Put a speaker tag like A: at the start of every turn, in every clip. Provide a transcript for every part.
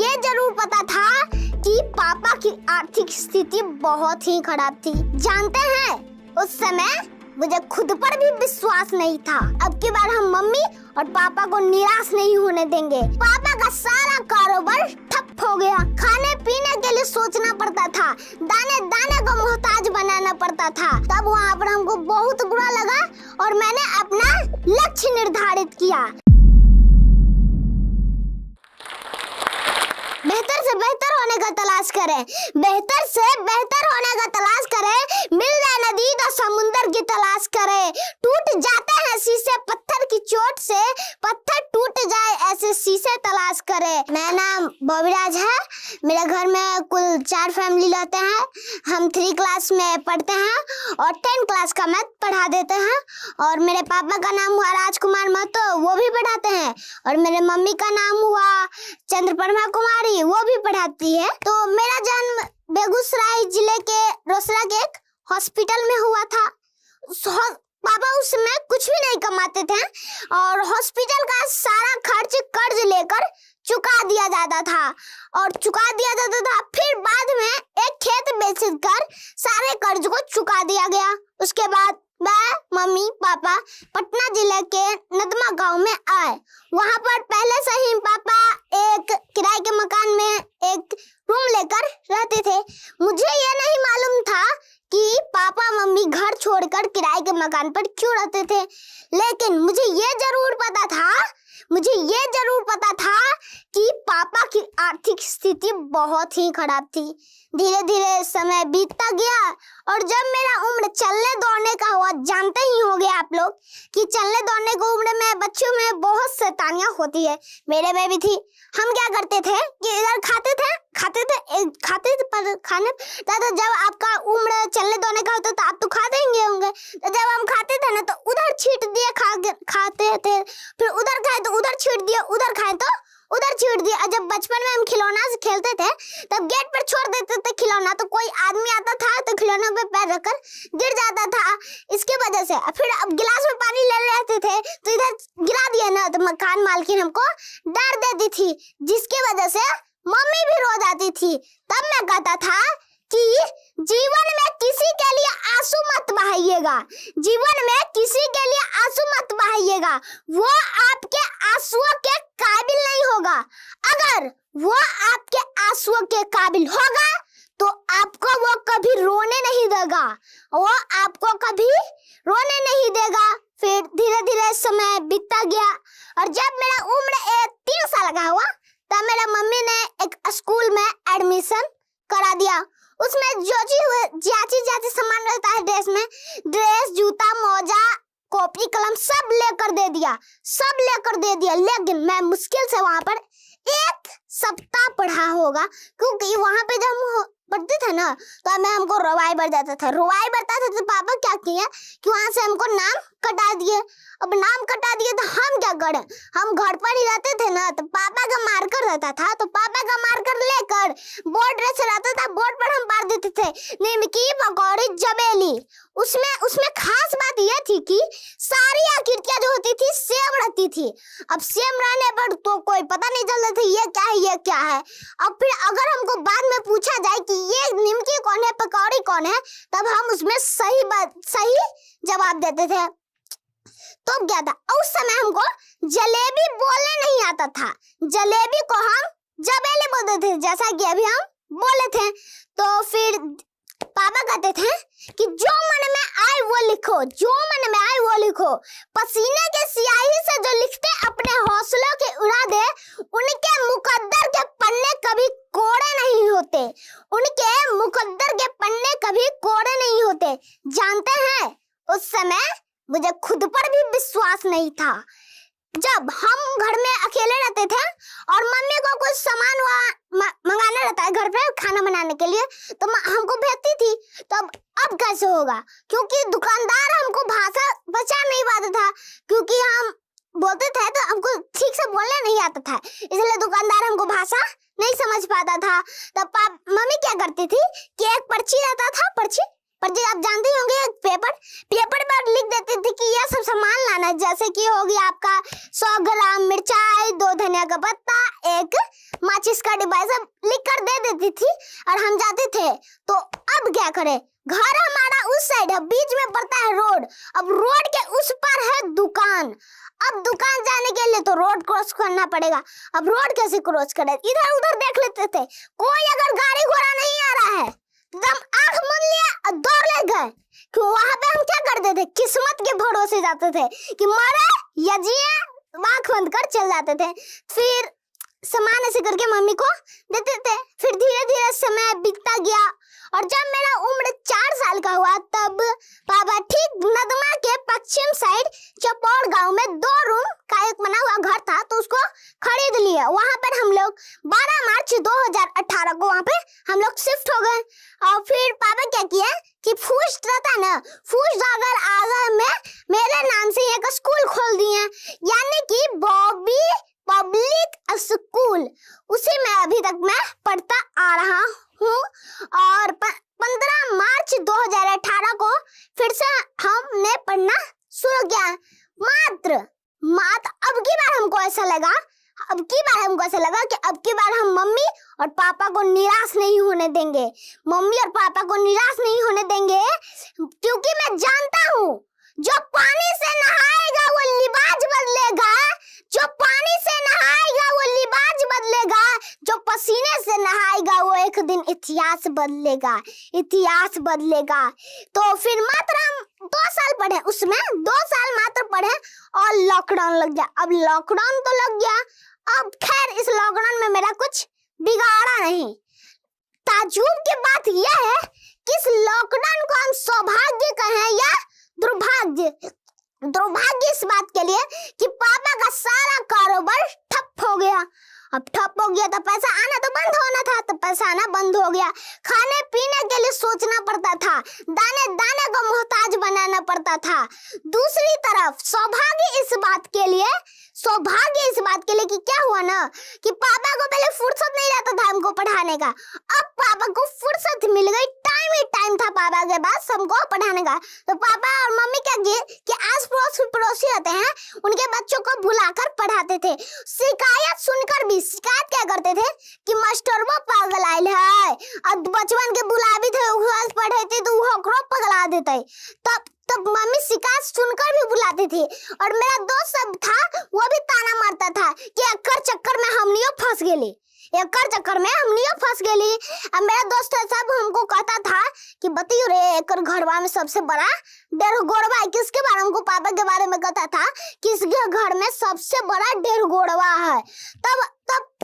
A: ये जरूर पता था कि पापा की आर्थिक स्थिति बहुत ही खराब थी। जानते हैं, उस समय मुझे खुद पर भी विश्वास नहीं था। अब की बार हम मम्मी और पापा को निराश नहीं होने देंगे। पापा का सारा कारोबार ठप हो गया। खाने पीने के लिए सोचना पड़ता था, दाने दाने को मोहताज बनाना पड़ता था। तब वहाँ पर हमको बहुत बुरा लगा और मैंने अपना लक्ष्य निर्धारित किया। बेहतर से बेहतर होने का तलाश करें, बेहतर से बेहतर होने का तलाश करें। मिल जाए नदी तो समुंदर की तलाश करें। टूट जाते हैं शीशे पत्थर की चोट से, पत्थर टूट जाए ऐसे शीशे तलाश करें। मेरा नाम बॉबीराज है। मेरे घर में कुल 4 फैमिली रहते हैं। हम 3 क्लास में पढ़ते हैं और 10 क्लास का मैथ पढ़ा देते हैं। और मेरे पापा का नाम हुआ राजकुमार महतो, वो भी पढ़ाते हैं। और मेरे मम्मी का नाम हुआ चंद्रपरमा कुमारी, वो भी पढ़ाती है। तो मेरा जन्म बेगूसराय जिले के रोसड़ा के एक हॉस्पिटल में हुआ था। पापा उस समय कुछ भी नहीं कमाते थे और हॉस्पिटल का सारा खर्च कर्ज लेकर चुका दिया जाता था फिर बाद में एक खेत बेचकर सारे कर्ज को चुका दिया गया। उसके बाद मैं, मम्मी, पापा पटना जिले के नदमा गांव में आए। वहां पर पहले से ही पापा एक किराए के मकान में एक रूम लेकर रहते थे। मुझे ये नहीं मालूम था कि पापा मम्मी घर छोड़कर किराए के मकान पर क्यों रहते थे, लेकिन मुझे ये जरूर पता था कि पापा की आर्थिक स्थिति बहुत ही खराब थी। धीरे धीरे समय बीतता गया और जब मेरा उम्र चलने दौड़ने का हुआ, जानते ही होंगे आप लोग कि चलने दौड़ने की उम्र में बच्चों में बहुत शैतानियां होती है। मेरे में भी थी। हम क्या करते थे कि इधर खाते थे पर खाने तो जब आपका उम्र चलने दौड़ने का होता तो आप तो खाते ही होंगे। तो जब हम खाते थे ना तो उधर छीट दिए खाते थे, फिर उधर खाए तो उधर छीट दिए, उधर खाए तो उधर छीट दिया। जब बचपन में हम खिलौना से खेलते थे तब गेट पर छोड़ देते थे खिलौना, तो कोई आदमी आता था तो खिलौना पे पैर रखकर गिर जाता था। इसके वजह से फिर अब गिलास में पानी ले लेते थे तो इधर गिरा दिया ना तो मकान मालकिन हमको डर देती थी, जिसकी वजह से मम्मी भी रो जाती थी। तब मैं कहता था कि जीवन में किसी के लिए आंसू मत बहाइएगा, जीवन में किसी के लिए आंसू मत बहाइएगा। वो आपके आंसुओं के काबिल नहीं होगा। अगर वो आपके आंसुओं के काबिल होगा तो आपको वो कभी रोने नहीं देगा, वो आपको कभी रोने नहीं देगा। फिर धीरे धीरे समय बीतता गया और जब मेरा उम्र 3 साल का हुआ तब मेरा मम्मी ने एक स्कूल में एडमिशन करा दिया। उसमें जाची सामान रहता है ड्रेस, जूता, मोजा, कॉपी, कलम सब लेकर दे दिया। लेकिन मैं मुश्किल से वहां पर 1 सप्ताह पढ़ा होगा, क्योंकि वहां पे जब हम पढ़ते थे ना तो हमको रोवाई बढ़ जाता था। तो पापा क्या किए कि वहां से हमको नाम कटा दिए। अब नाम कटा दिए तो हम क्या करें, हम घर पर ही रहते थे ना, तो पापा का मार्कर रहता था तो पापा का मार्कर लेकर बोर्ड से रहता था, बोर्ड पर हम मार देते थे निमकी, पकौड़ी, जबेली। उसमें खास बात यह थी कि सारी आकृतियां जो होती थी सेम रहती थी। अब सेम रहने पर तो कोई पता नहीं चलता था ये क्या है। अब फिर अगर हमको बाद में पूछा जाए कि ये निमकी कौन है, पकौड़ी कौन है, तब हम उसमें सही जवाब देते थे। तो क्या था, उस समय हमको जलेबी बोलने नहीं आता था। जलेबी को हम जबेली बोलते थे, जैसा कि अभी हम बोले थे। तो फिर पापा कहते थे कि जो मन में आए वो लिखो, पसीने के स्याही से जो लिखते अपने हौसलों के उड़ा दे, उनके मुकद्दर के पन्ने कभी कोरे नहीं होते। जानते हैं, उस समय मुझे खुद पर भी विश्वास नहीं था। जब हम घर में अकेले रहते थे और मम्मी को कुछ सामान मंगाना रहता है घर पे खाना बनाने के लिए, तो हमको भेजती थी। तो अब कैसे होगा, क्योंकि दुकानदार हमको भाषा बचा नहीं पाता था, क्योंकि हम बोलते थे तो हमको ठीक से बोलने नहीं आता था, इसलिए दुकानदार हमको भाषा नहीं समझ पाता था। तब मम्मी क्या करती थी कि एक पर्ची रहता था, पर्ची पर जी आप जानते ही होंगे पेपर पर लिख देते थे कि यह सब सामान लाना है, जैसे कि हो गया आपका 100 ग्राम मिर्चाई, 2 धनिया का पत्ता, 1 माचिस का डिब्बा, सब लिख कर दे देती थी और हम जाते थे। तो अब क्या करें, घर हमारा उस साइड है, बीच में पड़ता है रोड, अब रोड के उस पर है दुकान। अब दुकान जाने के लिए तो रोड क्रॉस करना पड़ेगा। अब रोड कैसे क्रॉस करें, इधर उधर देख लेते थे, कोई अगर गाड़ी घोड़ा नहीं आ रहा है एकदम आंख मूंद लिया और दौड़ ले गए। कि वहां पे हम क्या करते थे, किस्मत के भरोसे जाते थे कि मरे या जिए, आंख बंद कर चल जाते थे। फिर सामान ऐसे करके मम्मी को देते थे। फिर धीरे धीरे समय बीतता गया और जब मेरा उम्र 4 साल का हुआ तब पापा ठीक नदमा के पश्चिम साइड चपौड़ गांव में 2 रूम का एक बना हुआ घर था, तो उसको खरीद लिया। वहां पर हम लोग 12 मार्च 2018 को वहां पे हम लोग शिफ्ट हो गए। और फिर पापा क्या किया कि फूस रहता ना, फूस अगर आगे में मेरे नाम से एक स्कूल खोल दिए, यानी कि बॉबी पब्लिक स्कूल। उसी में अभी तक मैं पढ़ता आ रहा हूँ। और 15 मार्च 2018 को फिर से हमने पढ़ना शुरू किया। मात्र अब की बार हमको ऐसा लगा कि अब की बार हम मम्मी और पापा को निराश नहीं होने देंगे। क्योंकि मैं जानता हूँ जो पानी से नहाएगा वो लिबाज बदलेगा, जो पानी से नहाएगा वो लिबाज बदलेगा, जो पसीने से नहाएगा वो एक दिन इतिहास बदलेगा। तो फिर मात्र हम 2 साल पढ़े, उसमें 2 साल मात्र पढ़े और लॉकडाउन लग गया। अब लॉकडाउन तो लग गया, अब खैर इस लॉकडाउन में मेरा कुछ बिगाड़ा नहीं। ताज्जुब की बात यह है कि इस लॉकडाउन को हम सौभाग्य कहें या दुर्भाग्य इस बात के लिए कि पापा का सारा कारोबार ठप हो गया। अब ठप हो गया तो पैसा आना तो बंद होना था, तो पैसा आना बंद हो गया। खाने पीने के लिए सोचना पड़ता था, दाने दाने को मोहताज बनाना पड़ता था। दूसरी तरफ सौभाग्य इस बात के लिए कि क्या हुआ ना कि पापा को पहले फुर्सत नहीं रहता था हमको पढ़ाने का, अब पापा को फुर्सत मिल गई, टाइम ही टाइम था पापा के पास हमको पढ़ाने का। तो पापा और मम्मी क्या किए कि आस पड़ोसी रहते हैं उनके बच्चों को बुलाकर पढ़ाते थे। शिकायत क्या करते थे कि मास्टर वो पागल आयल है, अब बचपन के बुलावी थे पढ़े थे तो वो पगला देते। तब मम्मी शिकायत सुनकर भी बुलाती थी। और मेरा दोस्त सब था वो भी ताना मारता था कि एकर चक्कर में हमनियो फंस गेली। अब मेरा दोस्त सब हमको कहता था कि बतियो रे एकर घरवा में सबसे बड़ा डेढ़ गोड़वा है। किसके बारे में, हमको पापा के बारे में कहता था किसके घर में सबसे बड़ा डेढ़ गोड़वा है। तब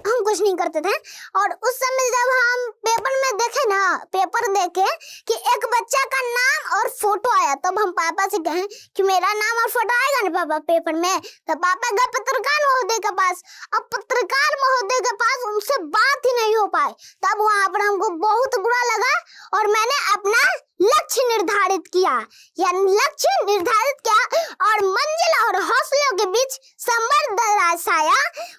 A: हम कुछ नहीं करते थे। और उस समय जब हम पेपर देखे कि एक बच्चा का नाम और फोटो आया, तब हम पापा से कहें कि मेरा नाम और फोटो आएगा ना पापा पेपर में। तो पापा गए पत्रकार महोदय के पास। अब पत्रकार महोदय के पास उनसे बात ही नहीं हो पाए। तब वहां पर हमको बहुत बुरा लगा और मैंने अपना लक्ष्य निर्धारित किया और मंजिल और हौसलों के बीच संबंध दर्शाया।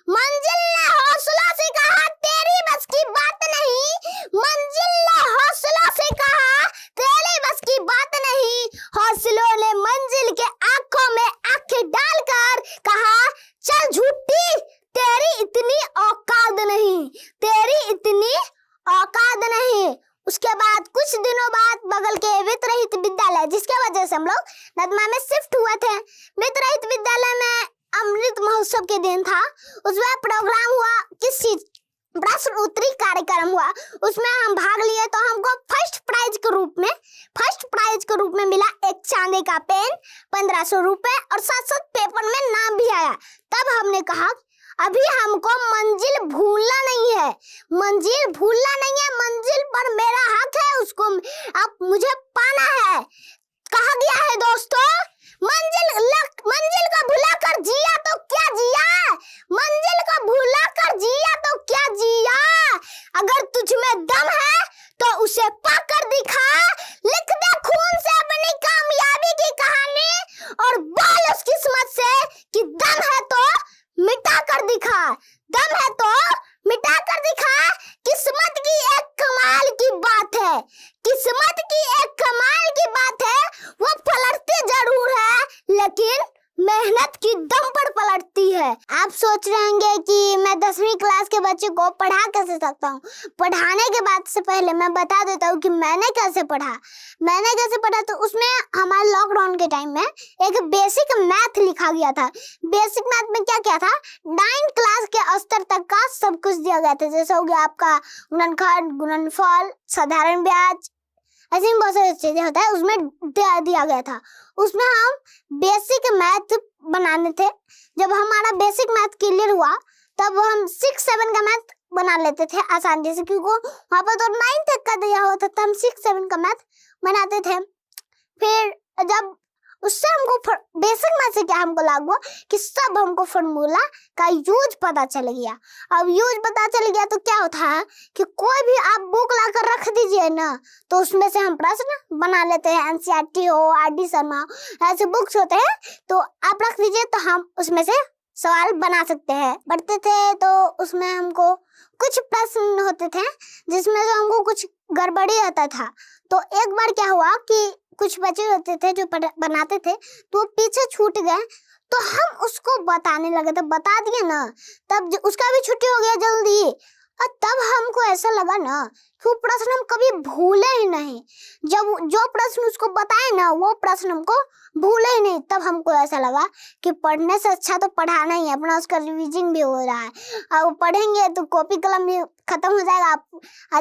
A: मंजिल ने हौसलों से कहा तेरी बस की बात नहीं, मंजिल ने हौसलों से कहा तेरी बस की बात नहीं। हौसलों ने मंजिल के आंखों में आंखें डालकर कहा चल झूठी तेरी इतनी औकात नहीं। उसके बाद कुछ दिनों बाद बगल के वित्त विद्यालय, जिसके वजह से हम लोग नदमा में शिफ्ट हुए थे, वित्त विद्यालय में अमृत महोत्सव के दिन था। उसमें प्रोग्राम हुआ, प्रश्नोत्तरी कार्यक्रम हुआ, उसमें हम भाग लिए। तो हमको फर्स्ट प्राइज के रूप में मिला एक चांदी का पेन, 1500 रुपए और साथ पेपर में नाम भी आया। तब हमने कहा अभी हमको मंजिल भूलना नहीं है, मंजिल पर मेरा हक है, उसको अब मुझे पाना है। कहा गया है दोस्तों, मंजिल को भुलाकर जिया तो क्या जिया, अगर तुझ में दम है तो उसे पाकर दिखा, लिख दे खून से अपनी कामयाबी की कहानी और बोल उस किस्मत से कि दम है तो मिटा कर दिखा। किस्मत की एक कमाल की बात है, मेहनत की दम पर पलटती है। आप सोच रहे होंगे कि मैं 10वीं क्लास के बच्चे को पढ़ा कैसे सकता हूँ। पढ़ाने के बाद से पहले मैं बता देता हूँ कि मैंने कैसे पढ़ा। तो उसमें हमारे लॉकडाउन के टाइम में एक बेसिक मैथ लिखा गया था। बेसिक मैथ में क्या क्या था, 9 क्लास के स्तर तक का सब कुछ दिया गया था। जैसे हो गया आपका गुणनखंड, गुणनफल, साधारण ब्याज, ऐसी बहुत सारी चीजें होता है, उसमें दिया गया था। उसमें हम बेसिक मैथ बनाने थे। जब हमारा बेसिक मैथ क्लियर हुआ तब हम 6-7 का मैथ बना लेते थे आसानी से, क्योंकि वहाँ पर तो 9 तक का दिया हुआ था, तो हम 6-7 का मैथ बनाते थे। फिर जब उससे हमको बेसिक मैथ से क्या हमको लागू हुआ कि सब हमको फॉर्मूला का यूज पता चल गया। अब यूज पता चल गया तो क्या होता है कि कोई भी आप बुक लाकर रख दीजिए ना, तो उसमें से हम प्रश्न बना लेते हैं। एनसीईआरटी हो, आरडी शर्मा, ऐसे बुक्स होते हैं, तो आप रख दीजिए तो हम उसमें से सवाल बना सकते हैं। पढ़ते थे तो उसमें हमको कुछ प्रश्न होते थे जिसमें से हमको कुछ गड़बड़ी आता था। तो एक बार क्या हुआ कि कुछ बच्चे होते थे जो बनाते थे तो पीछे छूट गए, तो हम उसको बताने लगे, तो बता दिए ना, तब उसका भी छुट्टी हो गया जल्दी। और तब हमको ऐसा लगा ना कि वो प्रश्न हम कभी भूले ही नहीं। जब जो प्रश्न उसको बताए ना वो प्रश्न हमको भूले ही नहीं। तब हमको ऐसा लगा कि पढ़ने से अच्छा तो पढ़ाना ही है, अपना उसका रिवीजन भी हो रहा है। और पढ़ेंगे तो कॉपी कलम भी खत्म हो जाएगा। आप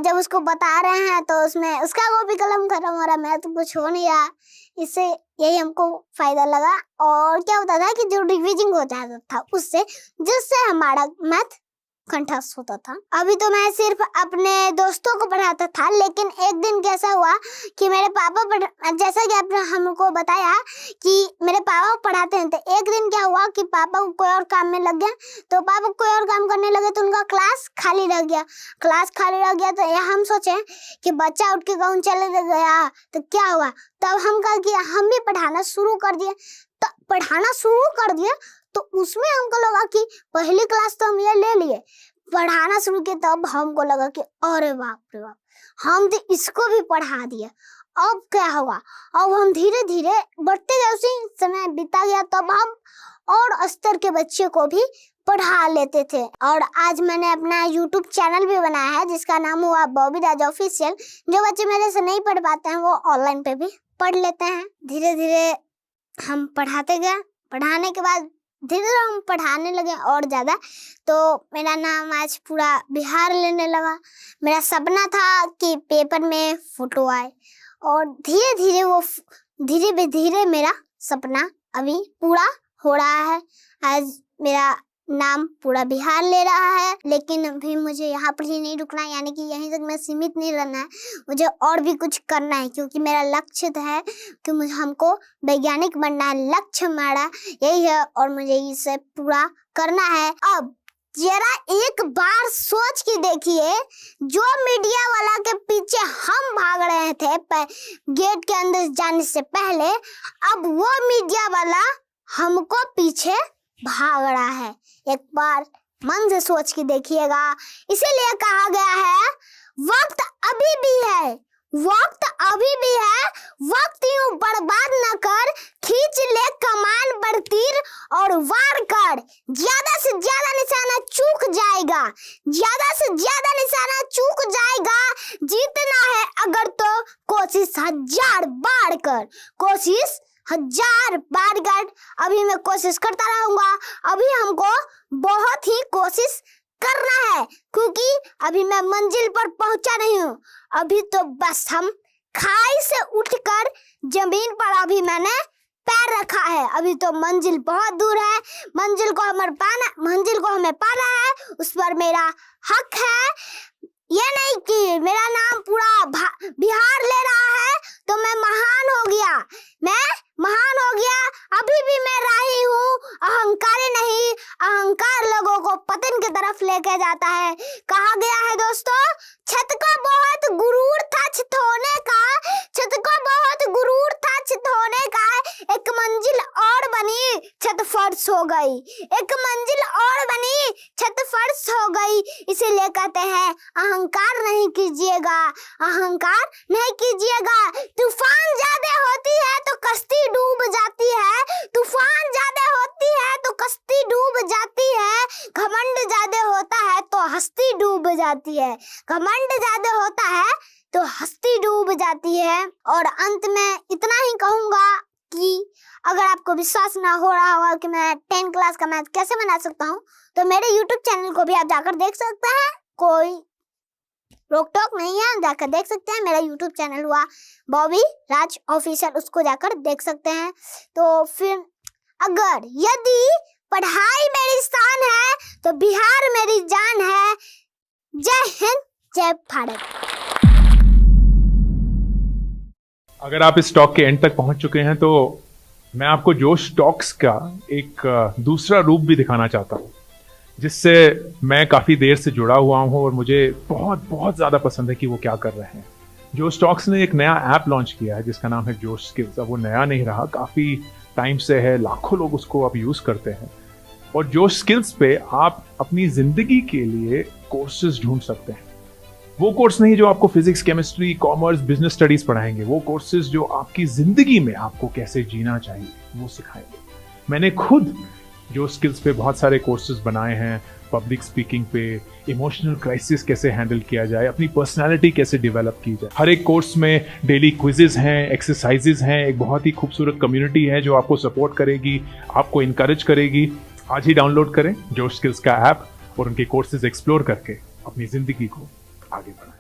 A: जब उसको बता रहे हैं तो उसमें उसका कॉपी कलम खत्म हो रहा है, मैं तो कुछ हो नहीं रहा। इससे यही हमको फायदा लगा। और क्या होता था कि जो रिवीजन हो जाता था उससे, जिससे हमारा मैथ कंठस्थ होता था। अभी तो मैं सिर्फ अपने दोस्तों को पढ़ाता था, लेकिन एक दिन कैसा हुआ कि मेरे पापा जैसा कि आपने हमको बताया कि मेरे पापा पढ़ाते हैं, तो एक दिन क्या हुआ कि पापा को कोई और काम में लग गया, तो पापा कोई और काम करने लगे तो उनका क्लास खाली रह गया। तो हम सोचे कि बच्चा उठ के गाँव चले गया तो क्या हुआ। तब हम कहा कि हम भी पढ़ाना शुरू कर दिए। तो पढ़ाना शुरू कर दिया तो उसमें हमको लगा कि पहली क्लास तो हम ये ले लिए, पढ़ाना शुरू किया तब हमको लगा कि अरे बाप रे बाप, हम तो इसको भी पढ़ा दिया। अब क्या हुआ, अब हम धीरे धीरे बढ़ते गए, उसी समय बीता गया, तब हम और स्तर के बच्चे को भी पढ़ा लेते थे। और आज मैंने अपना YouTube चैनल भी बनाया है जिसका नाम हुआ बॉबी राज ऑफिशियल। जो बच्चे मेरे से नहीं पढ़ पाते हैं वो ऑनलाइन पे भी पढ़ लेते हैं। धीरे धीरे हम पढ़ाते गए, पढ़ाने के बाद धीरे धीरे हम पढ़ाने लगे और ज़्यादा, तो मेरा नाम आज पूरा बिहार लेने लगा। मेरा सपना था कि पेपर में फोटो आए, और धीरे धीरे मेरा सपना अभी पूरा हो रहा है। आज मेरा नाम पूरा बिहार ले रहा है, लेकिन अभी मुझे यहाँ पर ही नहीं रुकना है, यानी कि यहीं तक मैं सीमित नहीं रहना है, मुझे और भी कुछ करना है, क्योंकि मेरा लक्ष्य है कि हमको वैज्ञानिक बनना है। लक्ष्य हमारा यही है और मुझे इसे पूरा करना है। अब जरा एक बार सोच के देखिए, जो मीडिया वाला के पीछे हम भाग रहे थे गेट के अंदर जाने से पहले, अब वो मीडिया वाला हमको पीछे भाग रहा है। एक बार मन से सोच के देखिएगा। इसीलिए कहा गया है वक्त अभी भी है, वक्त यूं बर्बाद न कर, खींच ले कमान पर तीर और वार कर। ज्यादा से ज्यादा निशाना चूक जाएगा, जीतना है अगर तो कोशिश 1000 बार कर। अभी मैं कोशिश करता रहूंगा। अभी हमको बहुत ही कोशिश करना है, क्योंकि अभी मैं मंजिल पर पहुंचा नहीं हूँ। अभी तो बस हम खाई से उठकर जमीन पर अभी मैंने पैर रखा है। अभी तो मंजिल बहुत दूर है, मंजिल को हमें पाना है, उस पर मेरा हक है। ये नहीं कि मेरा नाम पूरा बिहार ले रहा है तो मैं महान हो गया। अभी भी मैं राही हूँ, अहंकारी नहीं। अहंकार लोगों को पतन की तरफ लेके जाता है। कहा गया है दोस्तों, छत को बहुत गुरूर था छित होने का, एक मंजिल और बनी छत फर्श हो गई। इसीलिए कहते हैं अहंकार नहीं कीजिएगा, अहंकार नहीं कीजिएगा। तूफान ज्यादा होती है तो कश्ती डूब जाती है, तूफान ज्यादा होती है तो कश्ती डूब जाती है। घमंड ज्यादा होता है तो हस्ती डूब जाती है, घमंड ज्यादा होता है तो हस्ती डूब जाती है। और अंत में इतना ही कहूंगा कि अगर आपको विश्वास ना हो रहा होगा कि मैं 10 क्लास का मैथ कैसे बना सकता हूँ, तो मेरे YouTube चैनल को भी आप जाकर देख सकते हैं, कोई रोक टोक नहीं है, जाकर देख सकते हैं। मेरा YouTube चैनल हुआ बॉबी राज ऑफिशियल, उसको जाकर देख सकते हैं। तो फिर अगर यदि पढ़ाई मेरी शान है तो बिहार मेरी जान है। जय हिंद, जय भारत।
B: अगर आप इस टॉक के एंड तक पहुंच चुके हैं तो मैं आपको जोश टॉक्स का एक दूसरा रूप भी दिखाना चाहता हूं, जिससे मैं काफ़ी देर से जुड़ा हुआ हूं और मुझे बहुत बहुत ज़्यादा पसंद है कि वो क्या कर रहे हैं। जोश टॉक्स ने एक नया ऐप लॉन्च किया है जिसका नाम है जोश स्किल्स। अब वो नया नहीं रहा, काफ़ी टाइम से है, लाखों लोग उसको अब यूज़ करते हैं। और जोश स्किल्स पे आप अपनी ज़िंदगी के लिए कोर्सेज ढूंढ सकते हैं। वो कोर्स नहीं जो आपको physics, chemistry, commerce, business studies पढ़ाएंगे, वो कोर्सेज जो आपकी जिंदगी में आपको कैसे जीना चाहिए वो सिखाएंगे। मैंने खुद जो स्किल्स पे बहुत सारे कोर्सेज बनाए हैं, पब्लिक स्पीकिंग पे, इमोशनल क्राइसिस कैसे हैंडल किया जाए, अपनी पर्सनालिटी कैसे डेवलप की जाए। हर एक कोर्स में डेली क्विजेज हैं, एक्सरसाइजेज हैं, एक बहुत ही खूबसूरत कम्युनिटी है जो आपको सपोर्ट करेगी, आपको इनकरेज करेगी। आज ही डाउनलोड करें जोश स्किल्स का ऐप और उनके कोर्सेज एक्सप्लोर करके अपनी जिंदगी को आगे बढ़ाएं।